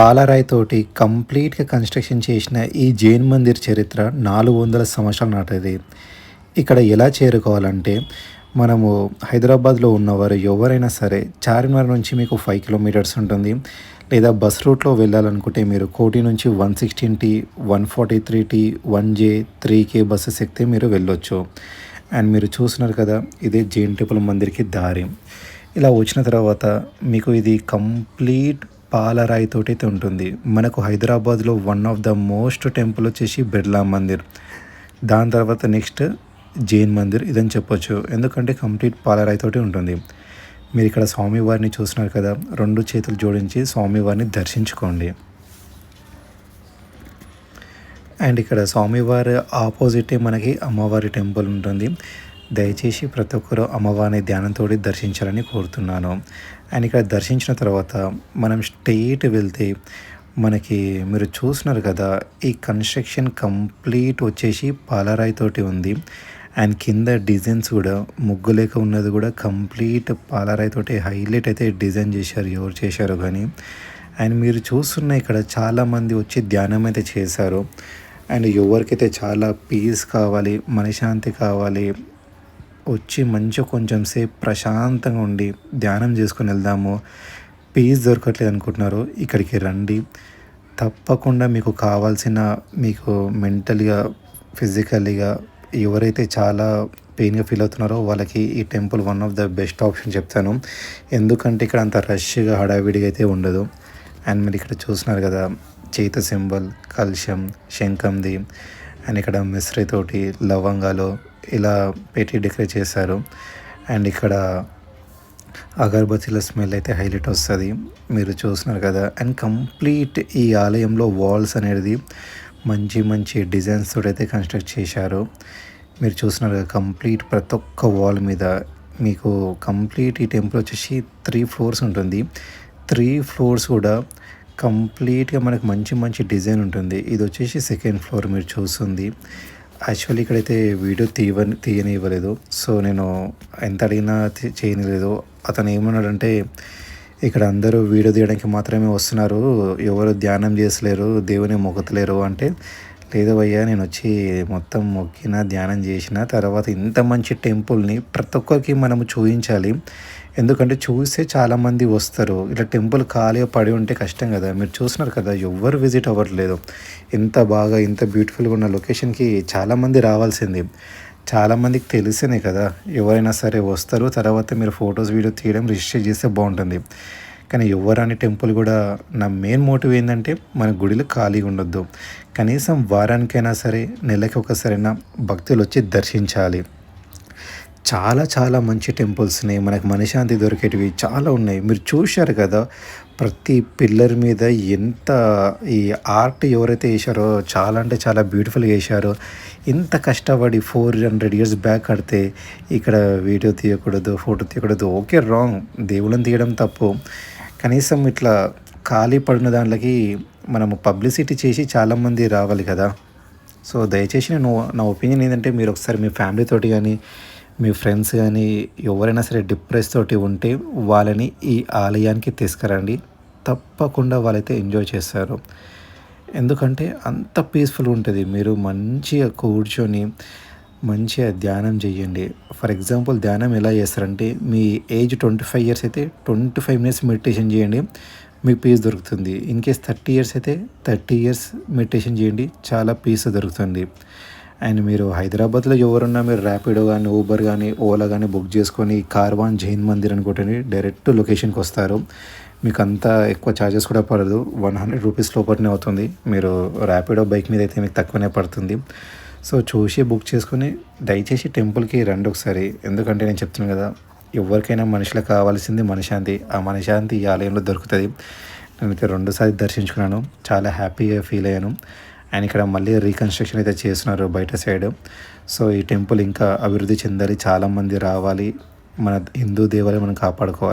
పాలరాయితోటి కంప్లీట్‌గా కన్‌స్ట్రక్షన్ చేసిన ఈ జైన్ మందిర్ చరిత్ర 400 సంవత్సరాల నాటిది. ఇక్కడ ఎలా చేరుకోవాలంటే, మనము హైదరాబాద్‌లో ఉన్నవారు ఎవరైనా సరే చార్మినార్ నుంచి మీకు 5 కిలోమీటర్స్ ఉంటుంది. లేదా బస్ రూట్‌లో వెళ్ళాలనుకుంటే మీరు కోటి నుంచి 116T, 143T, 1J, 3K buses ఎక్కితే మీరు వెళ్ళొచ్చు. అండ్ మీరు చూస్తున్నారు కదా! ఇదే జైన్ టెంపుల్ మందిర్‌కి దారి. ఇలా వచ్చిన తర్వాత మీకు ఇది కంప్లీట్ పాలరాయితోటైతే ఉంటుంది. మనకు హైదరాబాద్‌లో one of the most temple వచ్చేసి బిర్లా మందిర్. దాని తర్వాత నెక్స్ట్ జైన్ మందిర్ ఇదని చెప్పొచ్చు. ఎందుకంటే కంప్లీట్ పాలరాయితోటి ఉంటుంది. మీరు ఇక్కడ స్వామివారిని చూస్తున్నారు కదా! 2 చేతులు జోడించి స్వామివారిని దర్శించుకోండి. అండ్ ఇక్కడ స్వామివారి ఆపోజిటే మనకి అమ్మవారి టెంపుల్ ఉంటుంది. దయచేసి ప్రతి ఒక్కరు అమ్మవారిని ధ్యానంతో దర్శించాలని కోరుతున్నాను. అండ్ ఇక్కడ దర్శించిన తర్వాత మనం స్ట్రెయిట్ వెళ్తే మనకి మీరు చూస్తున్నారు కదా, ఈ కన్స్ట్రక్షన్ కంప్లీట్ వచ్చేసి పాలరాయితోటి ఉంది. అండ్ కింద డిజైన్స్ కూడా ముగ్గు లేక ఉన్నది కూడా కంప్లీట్ పాలరాయితోటి హైలైట్ అయితే డిజైన్ చేశారు. ఎవరు చేశారో కానీ. అండ్ మీరు చూస్తున్న ఇక్కడ చాలామంది వచ్చి ధ్యానం అయితే చేశారు. అండ్ ఎవరికైతే చాలా పీస్ కావాలి, మనశ్శాంతి కావాలి, వచ్చి మంచిగా కొంచెం సేపు ప్రశాంతంగా ఉండి ధ్యానం చేసుకొని వెళ్దాము, పీస్ దొరకట్లేదు అనుకుంటున్నారు, ఇక్కడికి రండి. తప్పకుండా మీకు కావాల్సిన మీకు మెంటల్గా, ఫిజికల్లీగా ఎవరైతే చాలా పెయిన్గా ఫీల్ అవుతున్నారో వాళ్ళకి ఈ temple one of the best option చెప్తాను. ఎందుకంటే ఇక్కడ అంత రష్గా హడావిడిగా అయితే ఉండదు. అండ్ మీరు ఇక్కడ చూస్తున్నారు కదా, చేత సింబల్, కలశం, శంఖంది, అండ్ ఇక్కడ మిశ్రీతోటి లవంగాలు ఇలా పెట్టి డెకరేట్ చేశారు. అండ్ ఇక్కడ అగరబత్తీల స్మెల్ అయితే హైలైట్ వస్తుంది. మీరు చూస్తున్నారు కదా. అండ్ కంప్లీట్ ఈ ఆలయంలో వాల్స్ అనేది మంచి మంచి డిజైన్స్ తోటి అయితే కన్స్ట్రక్ట్ చేశారు. మీరు చూస్తున్నారు కదా, కంప్లీట్ ప్రతి ఒక్క వాల్ మీద మీకు కంప్లీట్ ఈ టెంపుల్ వచ్చేసి 3 ఫ్లోర్స్ ఉంటుంది. 3 ఫ్లోర్స్ కూడా కంప్లీట్గా మనకు మంచి మంచి డిజైన్ ఉంటుంది. ఇది వచ్చేసి సెకండ్ ఫ్లోర్ మీరు చూస్తుంది. యాక్చువల్లీ ఇక్కడైతే వీడియో తీయనివ్వలేదు. సో నేను ఎంత అడిగినా చేయనిలేదు. అతను ఏమన్నాడంటే, ఇక్కడ అందరూ వీడియో తీయడానికి మాత్రమే వస్తున్నారు, ఎవరు ధ్యానం చేసలేరు, దేవుని మొక్కుతలేరు అంటే, లేదు భయ్యా, నేను వచ్చి మొత్తం మొక్కిన, ధ్యానం చేసిన తర్వాత ఇంత మంచి టెంపుల్ని ప్రతి ఒక్కరికి మనము చూపించాలి. ఎందుకంటే చూస్తే చాలామంది వస్తారు. ఇలా టెంపుల్ ఖాళీగా పడి ఉంటే కష్టం కదా. మీరు చూస్తున్నారు కదా, ఎవ్వరు విజిట్ అవ్వట్లేదు. ఇంత బాగా ఇంత బ్యూటిఫుల్గా ఉన్న లొకేషన్కి చాలామంది రావాల్సింది. చాలామందికి తెలిసేనే కదా, ఎవరైనా సరే వస్తారు. తర్వాత మీరు ఫొటోస్ వీడియో తీయడం రిజిస్టర్ చేస్తే బాగుంటుంది. కానీ ఎవరాని టెంపుల్ కూడా నా మెయిన్ మోటివ్ ఏంటంటే, మన గుడిలో ఖాళీగా ఉండొద్దు. కనీసం వారానికైనా సరే, నెలకి ఒకసారైనా భక్తులు వచ్చి దర్శించాలి. చాలా చాలా మంచి టెంపుల్స్ని మనకు మనశ్శాంతి దొరికేటివి చాలా ఉన్నాయి. మీరు చూశారు కదా, ప్రతి పిల్లర్ మీద ఎంత ఈ ఆర్ట్ ఎవరైతే వేశారో చాలా అంటే చాలా బ్యూటిఫుల్గా వేశారో. ఇంత కష్టపడి 400 ఇయర్స్ బ్యాక్ కడితే ఇక్కడ వీడియో తీయకూడదు, ఫోటో తీయకూడదు, ఓకే రాంగ్, దేవుళ్ళని తీయడం తప్పు. కనీసం ఇట్లా ఖాళీ పడిన దాంట్లోకి మనము పబ్లిసిటీ చేసి చాలామంది రావాలి కదా. సో దయచేసి నా ఒపీనియన్ ఏంటంటే, మీరు ఒకసారి మీ ఫ్యామిలీతోటి కానీ, మీ ఫ్రెండ్స్ కానీ ఎవరైనా సరే డిప్రెస్ తోటి ఉంటే వాళ్ళని ఈ ఆలయానికి తీసుకురండి. తప్పకుండా వాళ్ళైతే ఎంజాయ్ చేస్తారు. ఎందుకంటే అంత పీస్ఫుల్ ఉంటుంది. మీరు మంచిగా కూర్చొని మంచిగా ధ్యానం చేయండి. ఫర్ ఎగ్జాంపుల్ ధ్యానం ఎలా చేస్తారంటే, మీ ఏజ్ 25 ఇయర్స్ అయితే 25 మినిట్స్ మెడిటేషన్ చేయండి, మీకు పీస్ దొరుకుతుంది. ఇన్ కేస్ 30 ఇయర్స్ అయితే 30 ఇయర్స్ మెడిటేషన్ చేయండి, చాలా పీస్ దొరుకుతుంది. అండ్ మీరు హైదరాబాద్లో ఎవరున్నా మీరు ర్యాపిడో కానీ, ఊబర్ కానీ, ఓలా కానీ బుక్ చేసుకొని కార్వాన్ జైన్ మందిర్ అనుకుంటే డైరెక్ట్ లొకేషన్కి వస్తారు. మీకు అంతా ఎక్కువ ఛార్జెస్ కూడా పడదు, 100 రూపీస్ లోపలనే అవుతుంది. మీరు ర్యాపిడో బైక్ మీద అయితే మీకు తక్కువనే పడుతుంది. సో చూసి బుక్ చేసుకొని దయచేసి టెంపుల్కి రండి ఒకసారి. ఎందుకంటే నేను చెప్తున్నాను కదా, ఎవరికైనా మనుషులకు కావాల్సింది మనశ్శాంతి. ఆ మనశ్శాంతి ఈ ఆలయంలో దొరుకుతుంది. నేనైతే 2 సార్లు దర్శించుకున్నాను, చాలా హ్యాపీగా ఫీల్ అయ్యాను. అండ్ ఇక్కడ మళ్ళీ రీకన్స్ట్రక్షన్ అయితే చేస్తున్నారు బయట సైడ్. సో ఈ టెంపుల్ ఇంకా అభివృద్ధి చెందాలి, చాలామంది రావాలి, మన హిందూ దేవాలయం మనం కాపాడుకోవాలి.